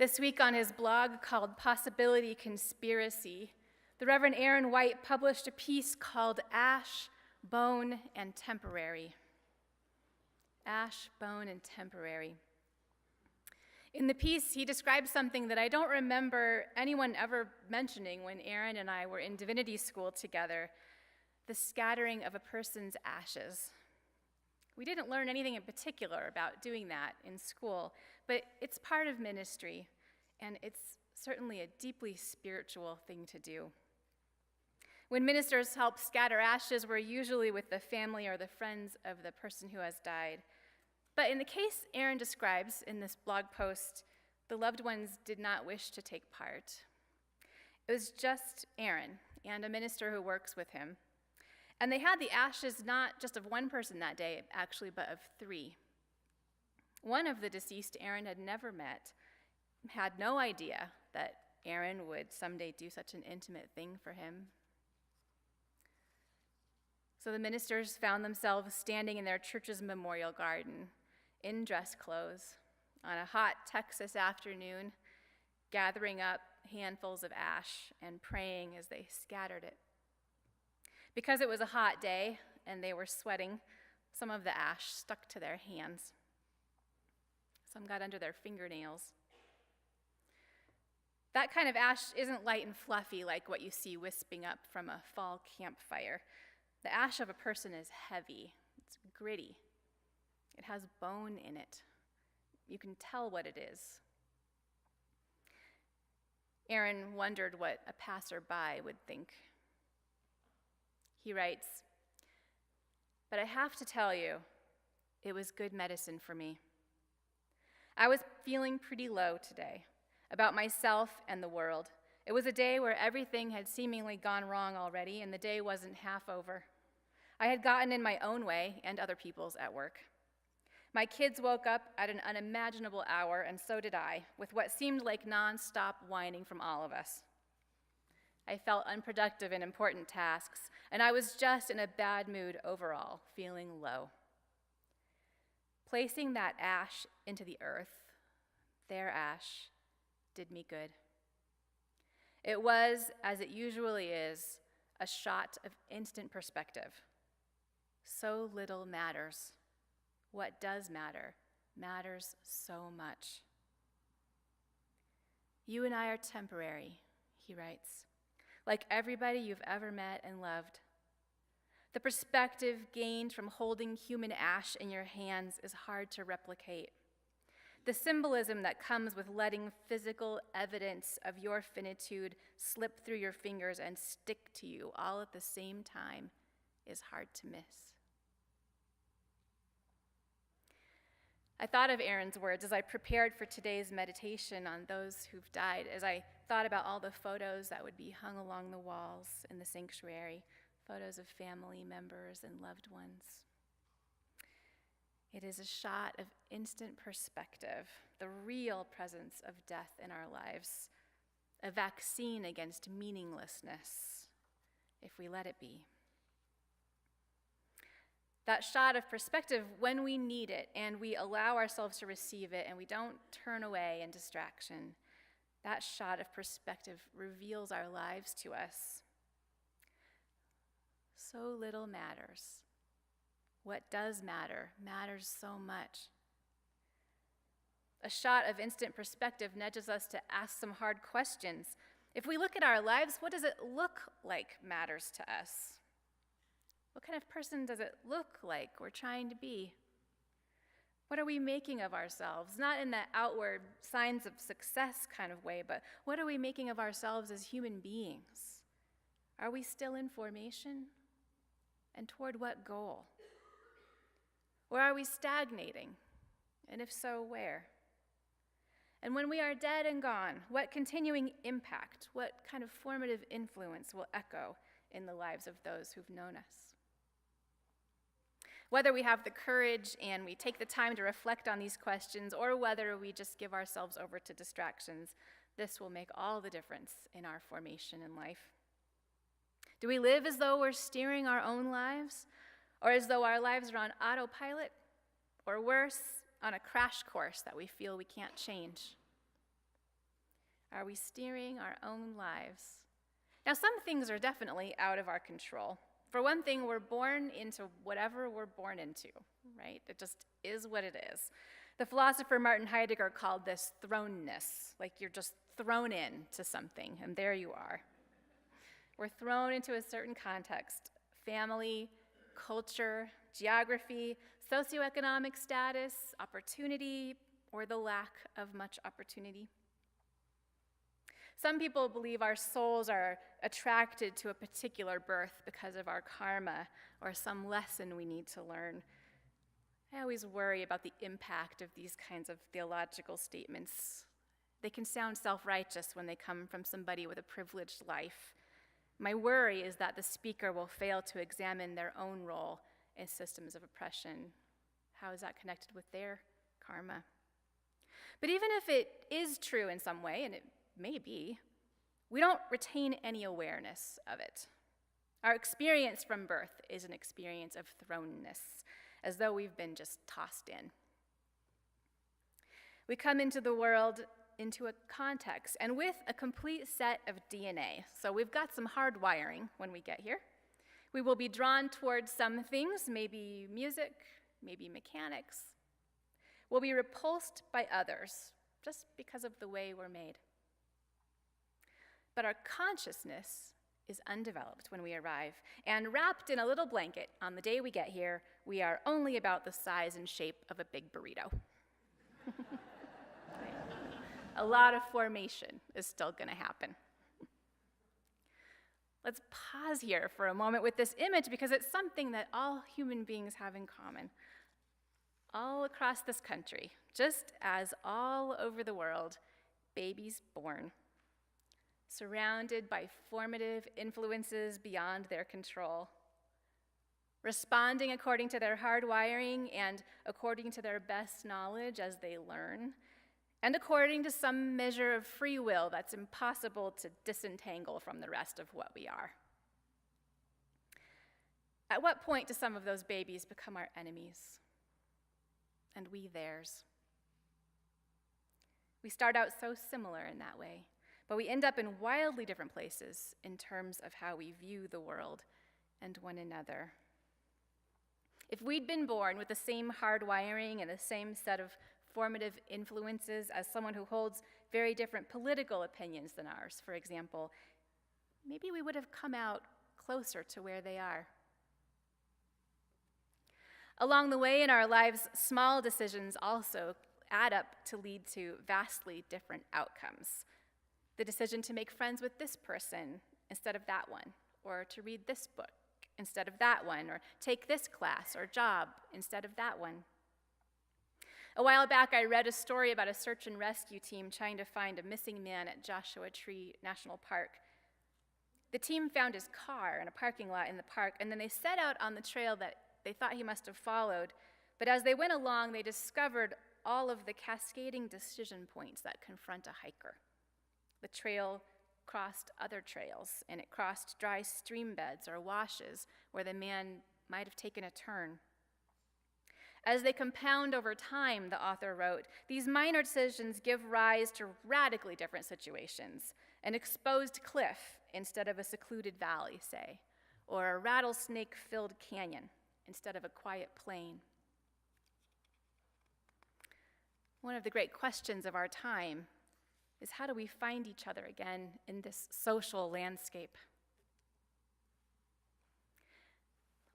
This week on his blog called Possibility Conspiracy, the Reverend Aaron White published a piece called Ash, Bone, and Temporary. Ash, Bone, and Temporary. In the piece, he describes something that I don't remember anyone ever mentioning when Aaron and I were in divinity school together, the scattering of a person's ashes. We didn't learn anything in particular about doing that in school, but it's part of ministry, and it's certainly a deeply spiritual thing to do. When ministers help scatter ashes, we're usually with the family or the friends of the person who has died. But in the case Aaron describes in this blog post, the loved ones did not wish to take part. It was just Aaron and a minister who works with him. And they had the ashes not just of one person that day, actually, but of three. One of the deceased Aaron had never met, had no idea that Aaron would someday do such an intimate thing for him. So the ministers found themselves standing in their church's memorial garden, in dress clothes, on a hot Texas afternoon, gathering up handfuls of ash and praying as they scattered it. Because it was a hot day and they were sweating, some of the ash stuck to their hands. Some got under their fingernails. That kind of ash isn't light and fluffy like what you see wisping up from a fall campfire. The ash of a person is heavy, it's gritty. It has bone in it. You can tell what it is. Aaron wondered what a passerby would think. He writes, "But I have to tell you, it was good medicine for me. I was feeling pretty low today, about myself and the world. It was a day where everything had seemingly gone wrong already, and the day wasn't half over. I had gotten in my own way and other people's at work. My kids woke up at an unimaginable hour, and so did I, with what seemed like nonstop whining from all of us. I felt unproductive in important tasks, and I was just in a bad mood overall, feeling low. Placing that ash into the earth, their ash, did me good. It was, as it usually is, a shot of instant perspective. So little matters. What does matter matters so much. You and I are temporary," he writes, "like everybody you've ever met and loved. The perspective gained from holding human ash in your hands is hard to replicate. The symbolism that comes with letting physical evidence of your finitude slip through your fingers and stick to you all at the same time is hard to miss." I thought of Aaron's words as I prepared for today's meditation on those who've died, as I thought about all the photos that would be hung along the walls in the sanctuary, photos of family members and loved ones. It is a shot of instant perspective, the real presence of death in our lives, a vaccine against meaninglessness, if we let it be. That shot of perspective when we need it and we allow ourselves to receive it and we don't turn away in distraction, that shot of perspective reveals our lives to us. So little matters. What does matter matters so much. A shot of instant perspective nudges us to ask some hard questions. If we look at our lives, what does it look like matters to us? What kind of person does it look like we're trying to be? What are we making of ourselves? Not in the outward signs of success kind of way, but what are we making of ourselves as human beings? Are we still in formation? And toward what goal? Or are we stagnating? And if so, where? And when we are dead and gone, what continuing impact, what kind of formative influence will echo in the lives of those who've known us? Whether we have the courage and we take the time to reflect on these questions, or whether we just give ourselves over to distractions, this will make all the difference in our formation in life. Do we live as though we're steering our own lives, or as though our lives are on autopilot, or worse, on a crash course that we feel we can't change? Are we steering our own lives? Now, some things are definitely out of our control. For one thing, we're born into whatever we're born into, right? It just is what it is. The philosopher Martin Heidegger called this thrownness, like you're just thrown into something, and there you are. We're thrown into a certain context: family, culture, geography, socioeconomic status, opportunity, or the lack of much opportunity. Some people believe our souls are attracted to a particular birth because of our karma or some lesson we need to learn. I always worry about the impact of these kinds of theological statements. They can sound self-righteous when they come from somebody with a privileged life. My worry is that the speaker will fail to examine their own role in systems of oppression. How is that connected with their karma? But even if it is true in some way, and it may be, we don't retain any awareness of it. Our experience from birth is an experience of thrownness, as though we've been just tossed in. We come into the world into a context and with a complete set of DNA. So we've got some hard wiring when we get here. We will be drawn towards some things, maybe music, maybe mechanics. We'll be repulsed by others just because of the way we're made. But our consciousness is undeveloped when we arrive, and wrapped in a little blanket on the day we get here, we are only about the size and shape of a big burrito. A lot of formation is still going to happen. Let's pause here for a moment with this image because it's something that all human beings have in common. All across this country, just as all over the world, babies born, surrounded by formative influences beyond their control, responding according to their hard wiring and according to their best knowledge as they learn, and according to some measure of free will that's impossible to disentangle from the rest of what we are. At what point do some of those babies become our enemies, and we theirs? We start out so similar in that way, but we end up in wildly different places in terms of how we view the world and one another. If we'd been born with the same hard wiring and the same set of formative influences as someone who holds very different political opinions than ours, for example, maybe we would have come out closer to where they are. Along the way in our lives, small decisions also add up to lead to vastly different outcomes. The decision to make friends with this person instead of that one, or to read this book instead of that one, or take this class or job instead of that one. A while back, I read a story about a search and rescue team trying to find a missing man at Joshua Tree National Park. The team found his car in a parking lot in the park, and then they set out on the trail that they thought he must have followed. But as they went along, they discovered all of the cascading decision points that confront a hiker. The trail crossed other trails, and it crossed dry stream beds or washes where the man might have taken a turn. As they compound over time, the author wrote, these minor decisions give rise to radically different situations: an exposed cliff instead of a secluded valley, say, or a rattlesnake-filled canyon instead of a quiet plain. One of the great questions of our time is, how do we find each other again in this social landscape?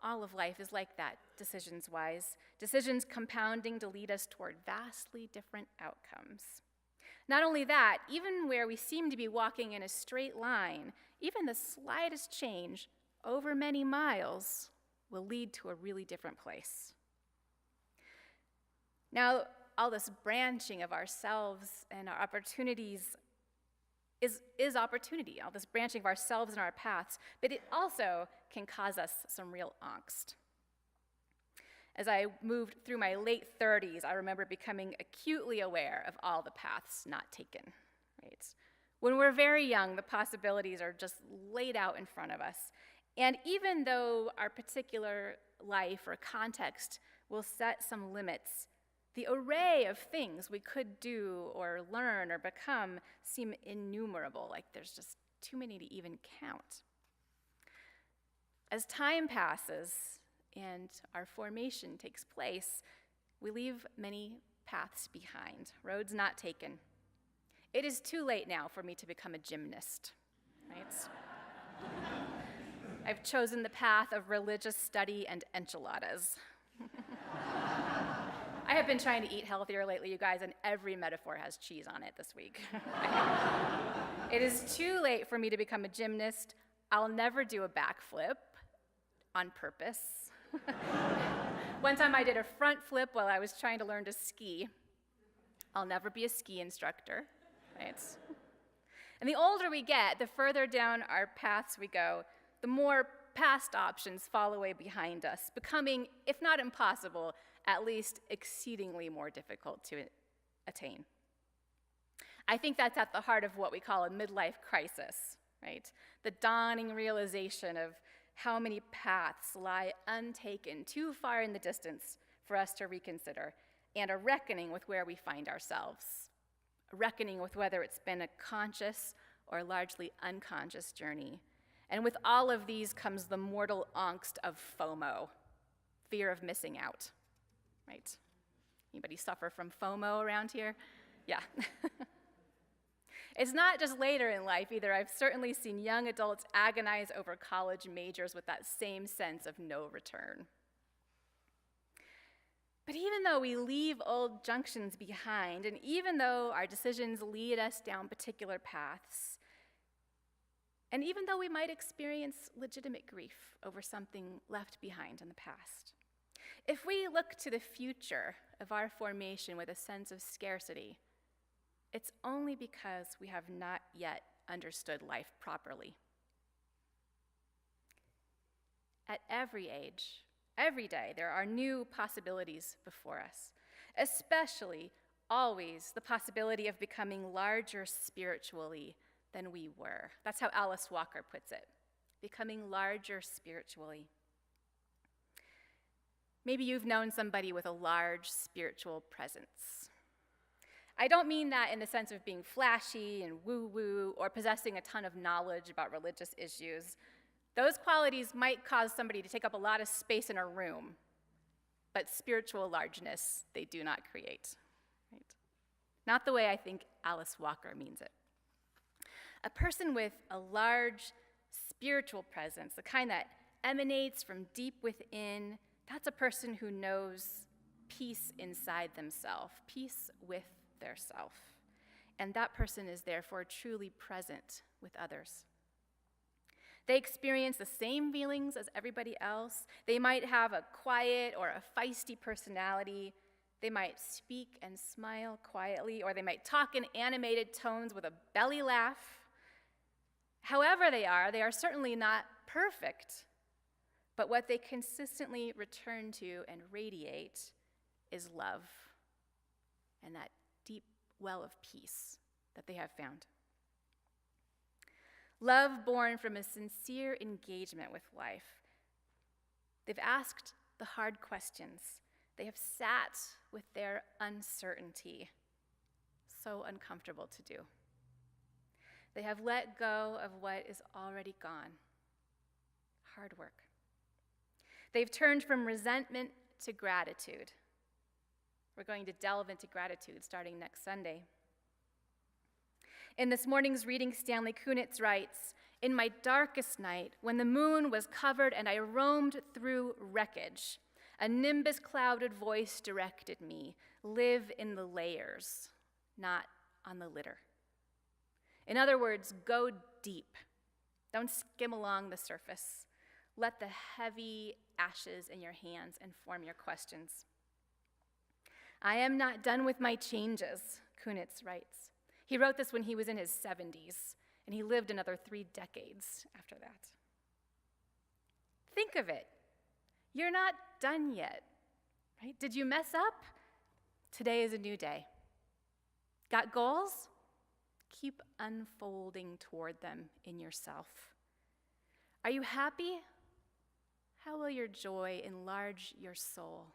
All of life is like that, decisions-wise, decisions compounding to lead us toward vastly different outcomes. Not only that, even where we seem to be walking in a straight line, even the slightest change over many miles will lead to a really different place. Now, all this branching of ourselves and our opportunities is opportunity, all this branching of ourselves and our paths, but it also can cause us some real angst. As I moved through my late 30s, I remember becoming acutely aware of all the paths not taken, right? When we're very young, the possibilities are just laid out in front of us. And even though our particular life or context will set some limits, The array of things we could do or learn or become seem innumerable, like there's just too many to even count. As time passes and our formation takes place, we leave many paths behind, roads not taken. It is too late now for me to become a gymnast, right? I've chosen the path of religious study and enchiladas. I have been trying to eat healthier lately, you guys, and every metaphor has cheese on it this week. It is too late for me to become a gymnast. I'll never do a backflip on purpose. One time I did a front flip while I was trying to learn to ski. I'll never be a ski instructor, right? And the older we get, the further down our paths we go, the more past options fall away behind us, becoming, if not impossible, at least exceedingly more difficult to attain. I think that's at the heart of what we call a midlife crisis, right? The dawning realization of how many paths lie untaken too far in the distance for us to reconsider, and a reckoning with where we find ourselves, a reckoning with whether it's been a conscious or largely unconscious journey. And with all of these comes the mortal angst of FOMO, fear of missing out, right? Anybody suffer from FOMO around here? Yeah. It's not just later in life either. I've certainly seen young adults agonize over college majors with that same sense of no return. But even though we leave old junctions behind, and even though our decisions lead us down particular paths, and even though we might experience legitimate grief over something left behind in the past, if we look to the future of our formation with a sense of scarcity, it's only because we have not yet understood life properly. At every age, every day, there are new possibilities before us, especially always the possibility of becoming larger spiritually than we were. That's how Alice Walker puts it, becoming larger spiritually. Maybe you've known somebody with a large spiritual presence. I don't mean that in the sense of being flashy and woo-woo or possessing a ton of knowledge about religious issues. Those qualities might cause somebody to take up a lot of space in a room, but spiritual largeness they do not create, right? Not the way I think Alice Walker means it. A person with a large spiritual presence, the kind that emanates from deep within, that's a person who knows peace inside themselves, peace with their self. And that person is therefore truly present with others. They experience the same feelings as everybody else. They might have a quiet or a feisty personality. They might speak and smile quietly, or they might talk in animated tones with a belly laugh. However they are certainly not perfect. But what they consistently return to and radiate is love and that deep well of peace that they have found. Love born from a sincere engagement with life. They've asked the hard questions. They have sat with their uncertainty, so uncomfortable to do. They have let go of what is already gone. Hard work. They've turned from resentment to gratitude. We're going to delve into gratitude starting next Sunday. In this morning's reading, Stanley Kunitz writes, "In my darkest night, when the moon was covered and I roamed through wreckage, a nimbus-clouded voice directed me, live in the layers, not on the litter." In other words, go deep. Don't skim along the surface. Let the heavy ashes in your hands inform your questions. I am not done with my changes, Kunitz writes. He wrote this when he was in his 70s, and he lived another 3 decades after that. Think of it. You're not done yet, right? Did you mess up? Today is a new day. Got goals? Keep unfolding toward them in yourself. Are you happy? How will your joy enlarge your soul?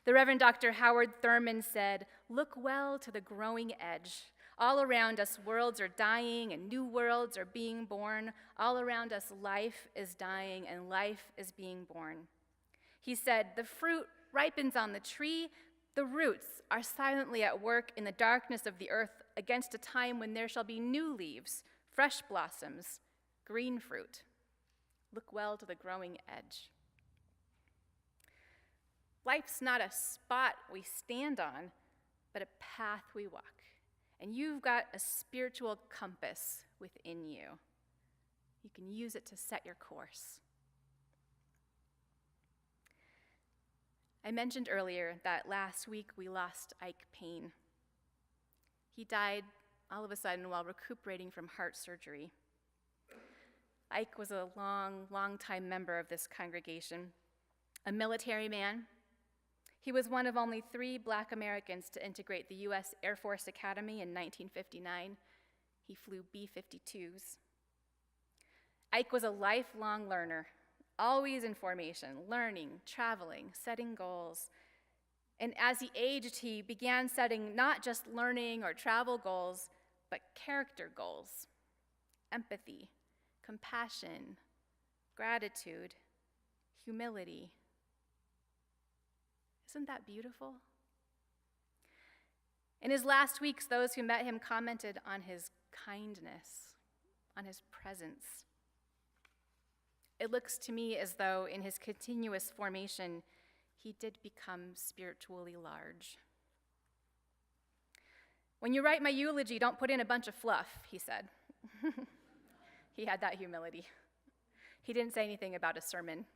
The Reverend Dr. Howard Thurman said, "Look well to the growing edge. All around us, worlds are dying and new worlds are being born. All around us, life is dying and life is being born." He said, "The fruit ripens on the tree. The roots are silently at work in the darkness of the earth against a time when there shall be new leaves, fresh blossoms, green fruit. Look well to the growing edge." Life's not a spot we stand on, but a path we walk. And you've got a spiritual compass within you. You can use it to set your course. I mentioned earlier that last week we lost Ike Payne. He died all of a sudden while recuperating from heart surgery. Ike was a long time member of this congregation, a military man. He was one of only 3 Black Americans to integrate the U.S. Air Force Academy in 1959. He flew B-52s. Ike was a lifelong learner, always in formation, learning, traveling, setting goals. And as he aged, he began setting not just learning or travel goals, but character goals: empathy, compassion, gratitude, humility. Isn't that beautiful? In his last weeks, those who met him commented on his kindness, on his presence. It looks to me as though in his continuous formation, he did become spiritually large. "When you write my eulogy, don't put in a bunch of fluff," he said. He had that humility. He didn't say anything about a sermon.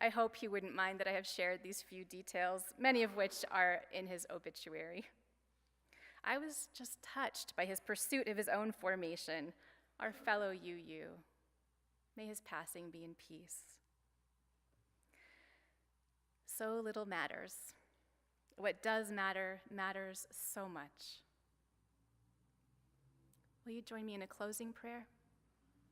I hope he wouldn't mind that I have shared these few details, many of which are in his obituary. I was just touched by his pursuit of his own formation, our fellow UU. May his passing be in peace. So little matters. What does matter matters so much. Will you join me in a closing prayer?